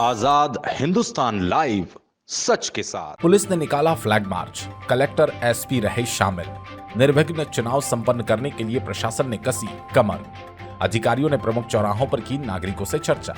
आजाद Hindustan live, सच के साथ। Police ने निकाला फ्लैग मार्च, कलेक्टर एसपी रहे शामिल। निर्विघ्न चुनाव संपन्न करने के लिए प्रशासन ने कसी कमर। अधिकारियों ने प्रमुख चौराहों पर की नागरिकों से चर्चा।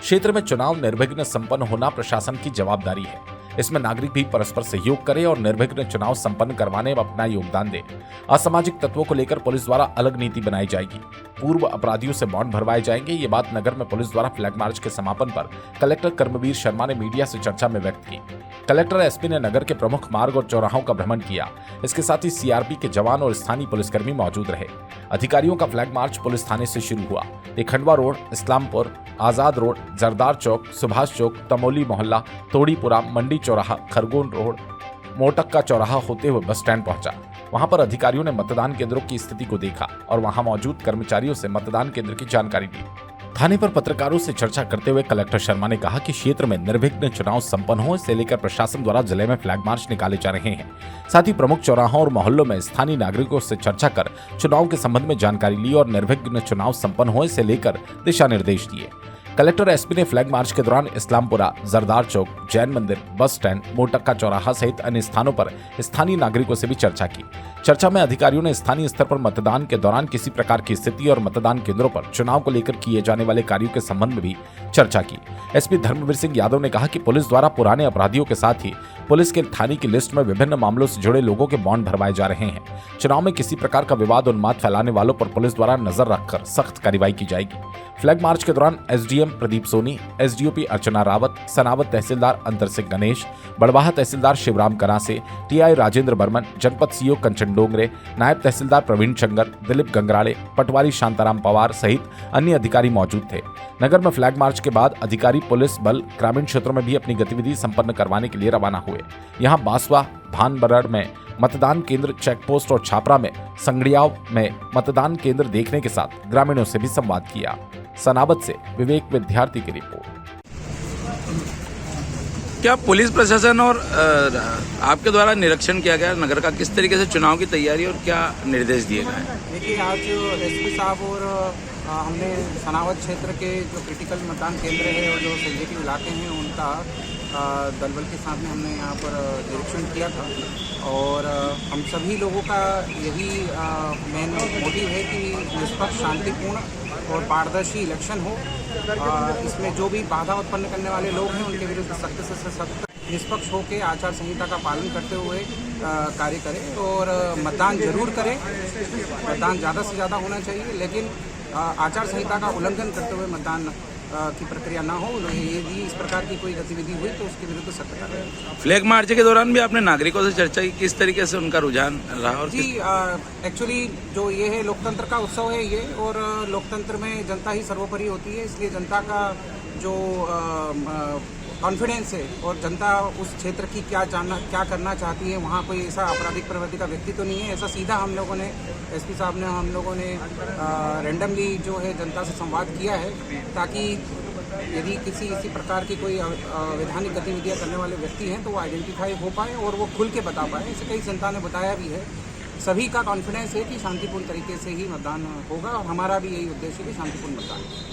क्षेत्र में चुनाव निर्विघ्न संपन्न होना प्रशासन की जवाबदारी है। इसमें नागरिक भी परस्पर सहयोग करें और निर्विघ्न चुनाव संपन्न करवाने में अपना योगदान दें। असामाजिक तत्वों को लेकर पुलिस द्वारा अलग नीति बनाई जाएगी। पूर्व अपराधियों से बॉन्ड भरवाए जाएंगे। ये बात नगर में पुलिस द्वारा फ्लैग मार्च के समापन पर कलेक्टर कर्मवीर शर्मा ने मीडिया से चर्चा में व्यक्त की। कलेक्टर एसपी ने नगर के प्रमुख मार्ग और चौराहों का भ्रमण किया। इसके साथ ही सीआरपी के जवान और स्थानीय पुलिसकर्मी मौजूद रहे। अधिकारियों का फ्लैग मार्च पुलिस थाने से शुरू हुआ। खंडवा रोड, इस्लामपुर, आजाद रोड, जरदार चौक, सुभाष चौक, तमोली मोहल्ला, तोड़ीपुरा, मंडी चौराहा, खरगोन रोड, मोटक्का चौराहा होते हुए बस स्टैंड पहुंचा। वहां पर अधिकारियों ने मतदान केंद्रों की स्थिति को देखा और वहां मौजूद कर्मचारियों से मतदान केंद्र की जानकारी दी। थाने पर पत्रकारों से चर्चा करते हुए कलेक्टर शर्मा ने कहा कि क्षेत्र में निर्विघ्न चुनाव संपन्न हो, इसे लेकर प्रशासन द्वारा जिले में फ्लैग मार्च निकाले जा रहे हैं। साथ ही प्रमुख चौराहों और मोहल्लों में स्थानीय नागरिकों से चर्चा कर चुनाव के संबंध में जानकारी ली और निर्विघ्न चुनाव संपन्न हो, इसे लेकर दिशा निर्देश दिए। कलेक्टर एसपी ने फ्लैग मार्च के दौरान इस्लामपुरा, जरदार चौक, जैन मंदिर, बस स्टैंड, मोटक्का चौराहा सहित अन्य स्थानों पर स्थानीय नागरिकों से भी चर्चा की। चर्चा में अधिकारियों ने स्थानीय स्तर पर मतदान के दौरान किसी प्रकार की स्थिति और मतदान केंद्रों पर चुनाव को लेकर किए जाने वाले कार्यों के संबंध में भी चर्चा की। एसपी धर्मवीर सिंह यादव ने कहा कि पुलिस द्वारा पुराने अपराधियों के साथ ही पुलिस के थाने की लिस्ट में विभिन्न मामलों से जुड़े लोगों के बॉन्ड भरवाए जा रहे हैं। चुनाव में किसी प्रकार का विवाद उन्माद फैलाने वालों पर पुलिस द्वारा नजर रखकर सख्त कार्रवाई की जाएगी। फ्लैग मार्च के दौरान एसडीएम प्रदीप सोनी, एसडीओपी अर्चना रावत, सनावत तहसीलदार अंतर सिंह गणेश, बड़वाहा तहसीलदार शिवराम करासे, टीआई राजेंद्र बर्मन, जनपद सीओ कंचन डोंगरे, नायब तहसीलदार प्रवीण शंकर, दिलीप गंगराड़े, पटवारी शांताराम पवार सहित अन्य अधिकारी मौजूद थे। नगर में फ्लैग मार्च के बाद अधिकारी पुलिस बल ग्रामीण क्षेत्रों में भी अपनी गतिविधि संपन्न करवाने के लिए रवाना हुए। यहाँ बासवा, भानबरड़ में मतदान केंद्र, चेकपोस्ट और छापरा में संगड़ियाव में मतदान केंद्र देखने के साथ ग्रामीणों से भी संवाद किया। सनावत से विवेक विद्यार्थी की रिपोर्ट। क्या पुलिस प्रशासन और आपके द्वारा निरीक्षण किया गया नगर का, किस तरीके से चुनाव की तैयारी और क्या निर्देश दिए गए हैं? देखिए, आज एसपी साहब और हमने सनावत क्षेत्र के जो क्रिटिकल मतदान केंद्र है और जो सेंसिटिव इलाके हैं उनका दलबल के साथ में हमने यहाँ पर निरीक्षण किया था। और हम सभी लोगों का यही मेन मोटिव है कि निष्पक्ष, शांतिपूर्ण और पारदर्शी इलेक्शन हो। इसमें जो भी बाधा उत्पन्न करने वाले लोग हैं उनके विरुद्ध सख्त से सख्त, निष्पक्ष होकर आचार संहिता का पालन करते हुए कार्य करें और मतदान जरूर करें। मतदान ज़्यादा से ज़्यादा होना चाहिए, लेकिन आचार संहिता का उल्लंघन करते हुए मतदान की प्रक्रिया ना हो। यदि इस प्रकार की कोई गतिविधि हुई तो उसके विरुद्ध सख्त कार्रवाई। फ्लैग मार्च के दौरान भी आपने नागरिकों से चर्चा की, किस तरीके से उनका रुझान रहा? और जी, एक्चुअली जो ये है लोकतंत्र का उत्सव है ये, और लोकतंत्र में जनता ही सर्वोपरि होती है। इसलिए जनता का जो कॉन्फिडेंस है और जनता उस क्षेत्र की क्या करना चाहती है, वहाँ कोई ऐसा आपराधिक प्रवृत्ति का व्यक्ति तो नहीं है। ऐसा सीधा हम लोगों ने, एसपी साहब ने, हम लोगों ने रैंडमली जो है जनता से संवाद किया है, ताकि यदि इसी प्रकार की कोई अवैधानिक गतिविधियाँ करने वाले व्यक्ति हैं तो वो आइडेंटिफाई हो पाए और वो खुल के बता पाए। ऐसे कई जनता ने बताया भी है। सभी का कॉन्फिडेंस है कि शांतिपूर्ण तरीके से ही मतदान होगा और हमारा भी यही उद्देश्य है कि शांतिपूर्ण मतदान।